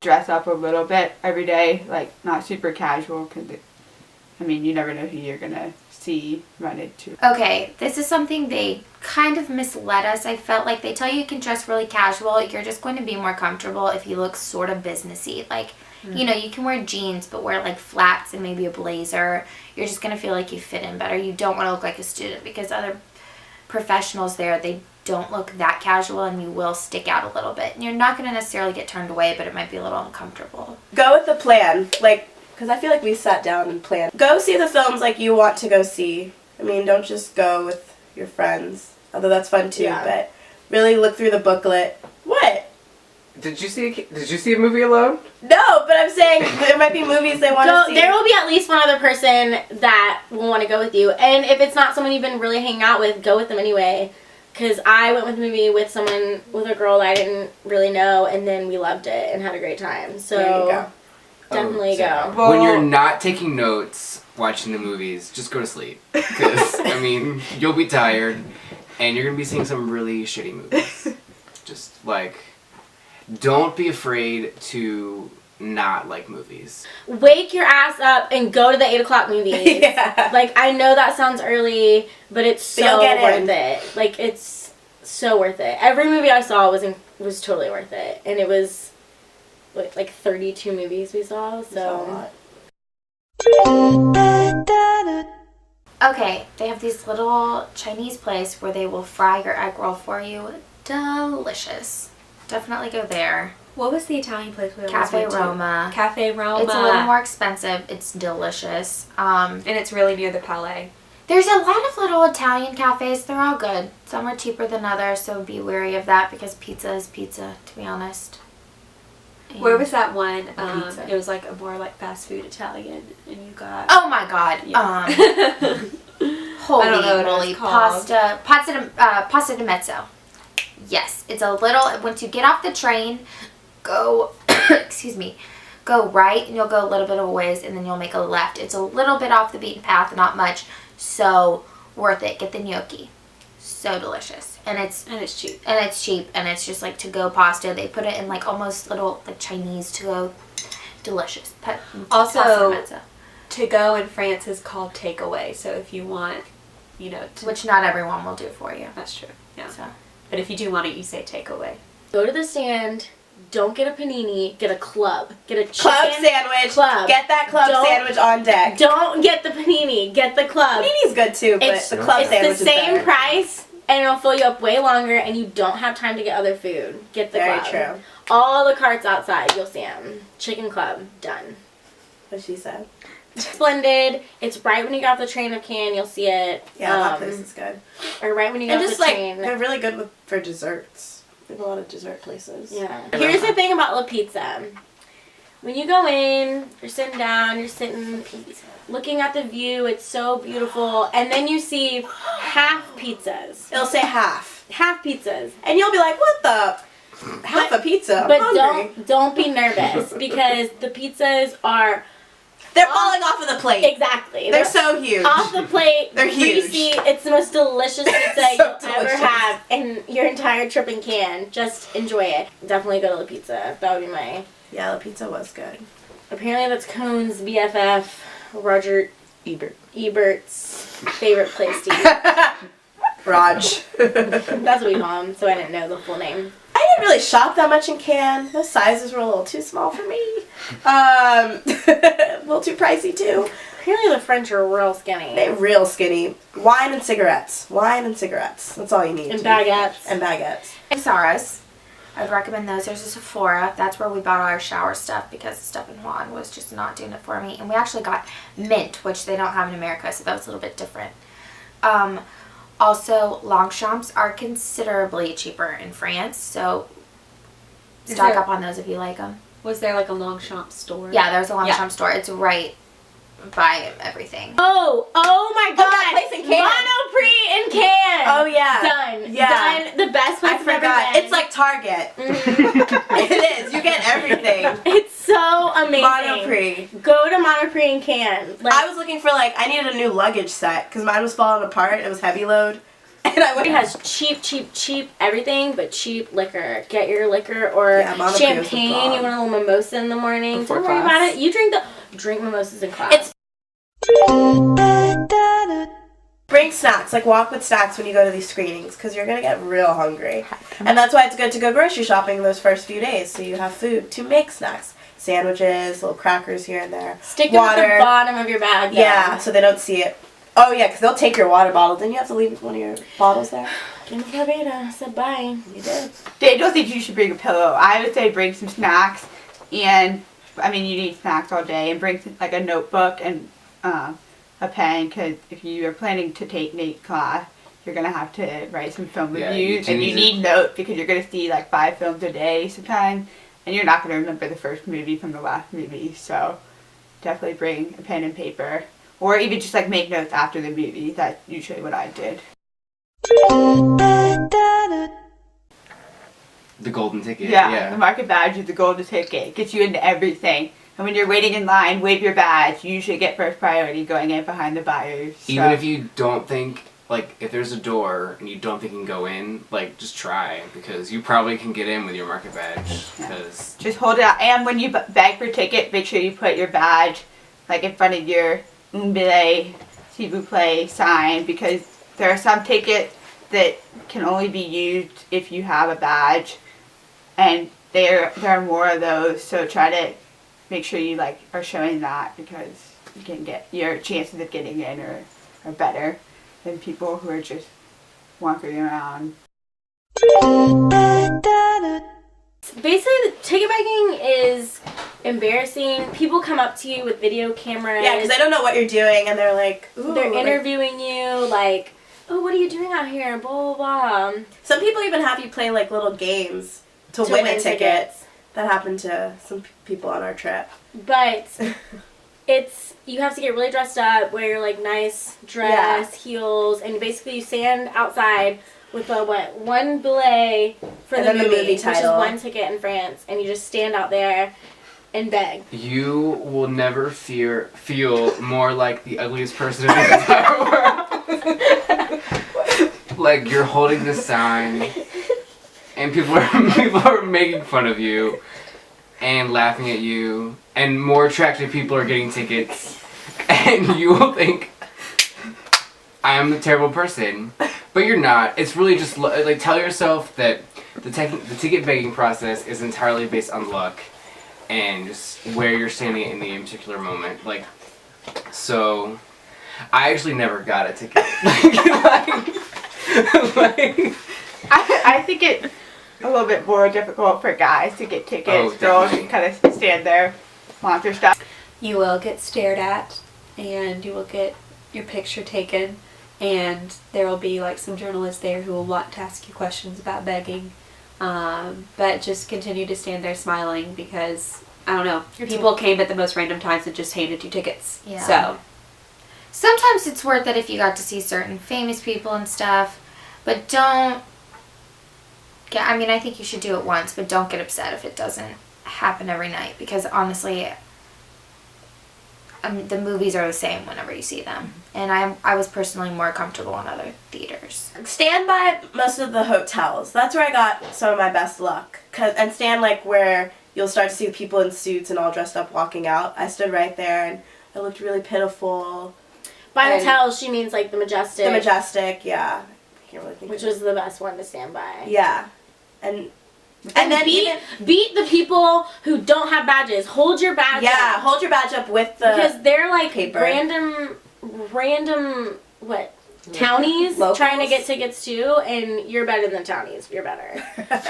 dress up a little bit every day, like not super casual, because I mean, you never know who you're gonna run into. Okay, this is something they kind of misled us. I felt like they tell you can dress really casual. You're just going to be more comfortable if you look sort of businessy. Like, you know, you can wear jeans, but wear like flats and maybe a blazer. You're just going to feel like you fit in better. You don't want to look like a student, because other professionals there, they don't look that casual, and you will stick out a little bit. And you're not going to necessarily get turned away, but it might be a little uncomfortable. Go with the plan. Like, because I feel like we sat down and planned. Go see the films like you want to go see. I mean, don't just go with your friends, although that's fun too, but really look through the booklet. What? Did you see a movie alone? No, but I'm saying there might be movies they want to see. There will be at least one other person that will want to go with you. And if it's not someone you've been really hanging out with, go with them anyway. Because I went with the movie with a girl that I didn't really know, and then we loved it and had a great time. So there you go. Definitely go. When you're not taking notes watching the movies, just go to sleep. Because, I mean, you'll be tired, and you're going to be seeing some really shitty movies. Just, like, don't be afraid to not like movies. Wake your ass up and go to the 8 o'clock movies. Yeah. Like, I know that sounds early, but it's so worth it. Like, it's so worth it. Every movie I saw was totally worth it. And it was like 32 movies we saw, so. Okay, they have these little Chinese place where they will fry your egg roll for you. Delicious. Definitely go there. What was the Italian place we Cafe Roma. Cafe Roma. It's a little more expensive. It's delicious. And it's really near the Palais. There's a lot of little Italian cafes. They're all good. Some are cheaper than others, so be wary of that, because pizza is pizza, to be honest. And where was that one? It was like a more like fast food Italian, and you got. Oh my God! Yeah. Holy moly! Pasta di mezzo. Yes, it's a little. Once you get off the train, go. Excuse me. Go right, and you'll go a little bit of a ways, and then you'll make a left. It's a little bit off the beaten path, not much, so worth it. Get the gnocchi. So delicious, and it's cheap, and it's just like to-go pasta. They put it in like almost little like Chinese to-go, delicious. Also, to-go in France is called takeaway. So if you want, which not everyone will do for you. That's true. Yeah. So. But if you do want it, you say takeaway. Go to the stand. Don't get a panini. Get a club. Get a chicken club sandwich. Club. Get that club sandwich on deck. Don't get the panini. Get the club. Panini's good too, but the club sandwich is the same better. Price, and it'll fill you up way longer, and you don't have time to get other food. Get the club. Very true. All the carts outside, you'll see them. Chicken club, done. What she said. Splendid. It's right when you get off the train of Cannes, you'll see it. Yeah, that place is good. Or right when you get off the train. They're really good for desserts. We have a lot of dessert places. Yeah. Here's the thing about La Pizza. When you go in, you're sitting down, looking at the view, it's so beautiful, and then you see half pizzas. It'll say half. Half pizzas. And you'll be like, what the? Half a pizza? But don't be nervous, because the pizzas are... They're falling off of the plate. Exactly. They're so huge. Off the plate. They're huge. Greasy. It's the most delicious pizza you'll ever have in your entire trip in Cannes. Just enjoy it. Definitely go to La Pizza. That would be my... Yeah, La Pizza was good. Apparently that's Cone's BFF, Roger Ebert's favorite place to eat. Raj. That's what we call him, so I didn't know the full name. I didn't really shop that much in Cannes. Those sizes were a little too small for me. A little too pricey too. Apparently the French are real skinny. They're real skinny. Wine and cigarettes. That's all you need. And baguettes. And baguettes. Sarah's. I'd recommend those. There's a Sephora. That's where we bought all our shower stuff, because the stuff in Juan was just not doing it for me. And we actually got mint, which they don't have in America, so that was a little bit different. Also, Longchamps are considerably cheaper in France, so stock up on those if you like them. Was there like a Longchamp store? Yeah, there's a Longchamp store. It's right by everything. Oh my God! that place in Cannes. Monoprix in Cannes. Oh yeah. Done. Yeah. Done. The best place I forgot. It's like Target. It is. You get everything. It's so amazing. Monoprix. Go to Monoprix in Cannes. I was looking for I needed a new luggage set because mine was falling apart. It was heavy load. And And I went. It has cheap everything, but cheap liquor. Get your liquor or Mama champagne. You want a little mimosa in the morning. Before Don't worry class. about it. You drink mimosas in class. Bring snacks, like walk with snacks when you go to these screenings, because you're going to get real hungry. And that's why it's good to go grocery shopping those first few days, so you have food to make snacks. Sandwiches, little crackers here and there. Stick them at the bottom of your bag. Though. Yeah, so they don't see it. Oh yeah, because they'll take your water bottle. Didn't you have to leave one of your bottles there? Give me Beta. Said bye. You did. They don't think you should bring a pillow. I would say bring some snacks, and I mean you need snacks all day, and bring like a notebook and a pen, because if you are planning to take NATE class, you're gonna have to write some film reviews, and you need notes because you're gonna see like 5 films a day sometimes, and you're not gonna remember the first movie from the last movie. So definitely bring a pen and paper, or even just like make notes after the movie. That's usually what I did. The golden ticket. Yeah, the market badge is the golden ticket. It gets you into everything. And when you're waiting in line, wave your badge. You usually get first priority going in behind the buyers. So. Even if you don't think, like, if there's a door and you don't think you can go in, like, just try, because you probably can get in with your market badge. Cause just hold it out. And when you bag for a ticket, make sure you put your badge, like, in front of your un billet, s'il vous plaît sign, because there are some tickets that can only be used if you have a badge. And there are more of those, so try to make sure you like are showing that, because you can get your chances of getting in are better than people who are just walking around. Basically, the ticket begging is embarrassing. People come up to you with video cameras. Yeah, because they don't know what you're doing, and they're like, ooh. They're interviewing you, like, oh, what are you doing out here? Blah, blah, blah. Some people even have you play, like, little games to win a ticket. Tickets. That happened to some people on our trip. But you have to get really dressed up, wear your like nice dress, heels, and basically you stand outside with a one billet for the movie title, which is one ticket in France, and you just stand out there and beg. you will never feel more like the ugliest person in the entire world. Like, you're holding this sign, and people are making fun of you and laughing at you, and more attractive people are getting tickets, and you will think, I am the terrible person, but you're not. It's really just like, tell yourself that the ticket begging process is entirely based on luck and just where you're standing in the particular moment. Like, so I actually never got a ticket. I think it's a little bit more difficult for guys to get tickets. Oh, Girls can kind of stand there, launch their stuff. You will get stared at, and you will get your picture taken, and there will be like some journalists there who will want to ask you questions about begging. But just continue to stand there smiling, because I don't know, people came at the most random times and just handed you tickets. Yeah. So Sometimes it's worth it if you got to see certain famous people and stuff, but don't get, I mean, I think you should do it once, but don't get upset if it doesn't happen every night, because honestly, the movies are the same whenever you see them, and I was personally more comfortable in other theaters. Stand by most of the hotels. That's where I got some of my best luck. And stand like where you'll start to see the people in suits and all dressed up walking out. I stood right there, and I looked really pitiful. By hotels, she means like the Majestic. The Majestic, yeah. I can't really think which of it. was the best one to stand by. Yeah. And then beat the people who don't have badges. Hold your badge up. Yeah, hold your badge up with the because they're like paper. random what townies Locals? trying to get tickets too, and you're better than townies. You're better.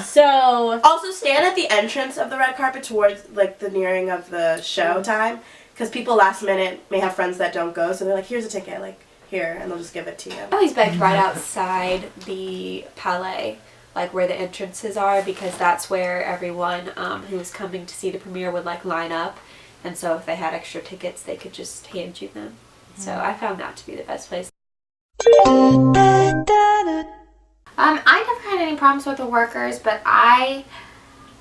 So also stand at the entrance of the red carpet towards like the nearing of the show time, because people last minute may have friends that don't go, so they're like, here's a ticket, like here, and they'll just give it to you. I always begged right outside the Palais, like where the entrances are, because that's where everyone who was coming to see the premiere would like line up, and so if they had extra tickets they could just hand you them. So I found that to be the best place. I never had any problems with the workers, but I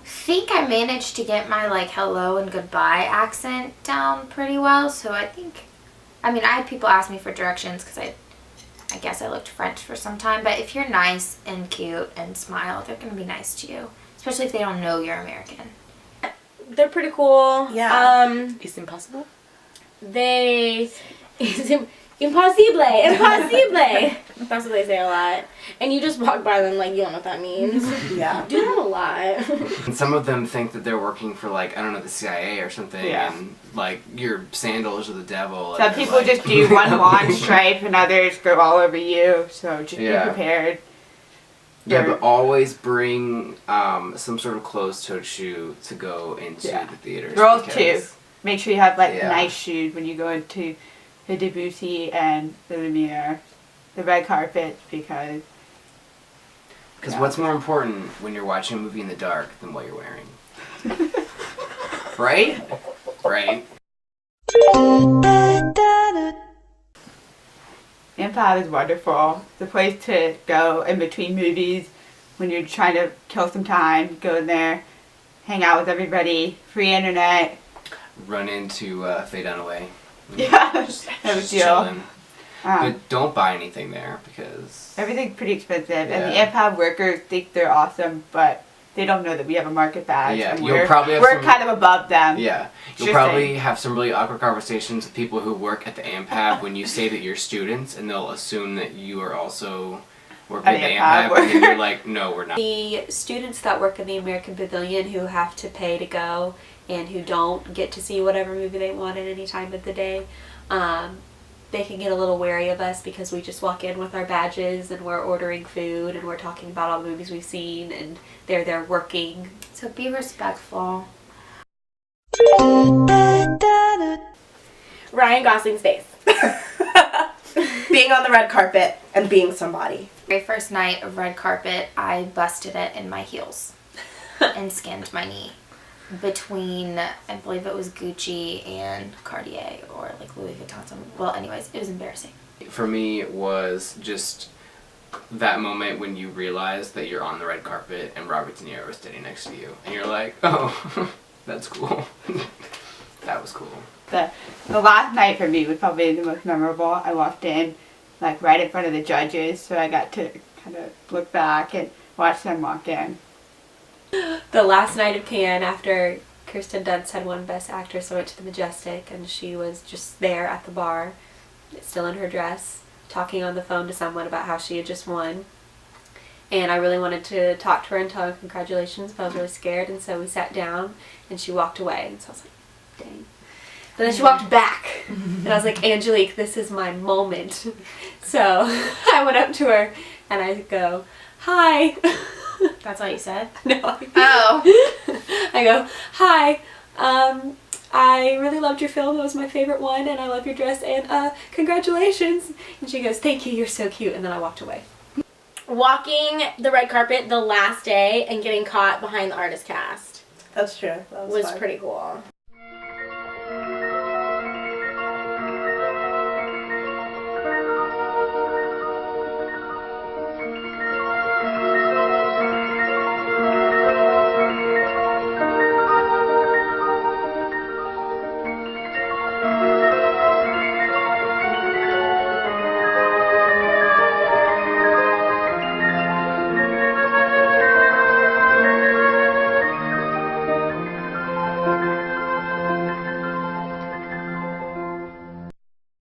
think I managed to get my like hello and goodbye accent down pretty well, so I think, I mean, I had people ask me for directions because I I guess I looked French for some time. But if you're nice and cute and smile, they're going to be nice to you. Especially if they don't know you're American. They're pretty cool. Yeah. It's impossible. They... Impossible! Impossible! That's what they say a lot. And you just walk by them like you don't know what that means. Yeah. Do that a lot. And some of them think that they're working for, like, I don't know, the CIA or something. Yeah. And, like, your sandals are the devil. Some and they're people like- just do one long stripe and others go all over you, so just Yeah. be prepared. Yeah, but always bring some sort of closed-toed shoe to go into Yeah. the theaters. Girls because- too. Make sure you have like Yeah. nice shoes when you go into the Debussy and the Lumiere, the red carpet, because Because Yeah. what's more important when you're watching a movie in the dark than what you're wearing? Right? Right. Improv is wonderful. It's a place to go in between movies when you're trying to kill some time. Go in there, hang out with everybody, free internet. Run into Faye Dunaway. Yeah, no Just big deal. chilling. Um, But don't buy anything there because... everything's pretty expensive, and Yeah. the improv workers think they're awesome, but they don't know that we have a market badge. Yeah, and you'll we're, probably have we're some- kind of above them. Yeah, you'll Interesting. probably have some really awkward conversations with people who work at the AMPAB when you say that you're students, and they'll assume that you are also working at An the AMPAB AMPAB, and then you're like, no, we're not. The students that work in the American Pavilion who have to pay to go and who don't get to see whatever movie they want at any time of the day, they can get a little wary of us because we just walk in with our badges and we're ordering food and we're talking about all the movies we've seen and they're there working. So be respectful. Ryan Gosling's face. Being on the red carpet and being somebody. Very first night of red carpet, I busted it in my heels and skinned my knee between, I believe it was Gucci and Cartier or like Louis Vuitton. Well, anyways, it was embarrassing. For me, it was just that moment when you realize that you're on the red carpet and Robert De Niro is standing next to you, and you're like, oh, that's cool. That was cool. The last night for me was probably the most memorable. I walked in like right in front of the judges, so I got to kind of look back and watch them walk in. The last night of Cannes, after Kirsten Dunst had won Best Actress, I went to the Majestic and she was just there at the bar, still in her dress, talking on the phone to someone about how she had just won. And I really wanted to talk to her and tell her congratulations, but I was really scared, and so we sat down and she walked away, and so I was like, dang. But then she walked back, and I was like, Angelique, this is my moment. So I went up to her and I go, hi. That's all you said? No. Oh. I go, hi. I really loved your film. It was my favorite one, and I love your dress, and congratulations. And she goes, thank you, you're so cute. And then I walked away. Walking the red carpet the last day and getting caught behind the artist cast That's true. That was fun. pretty cool.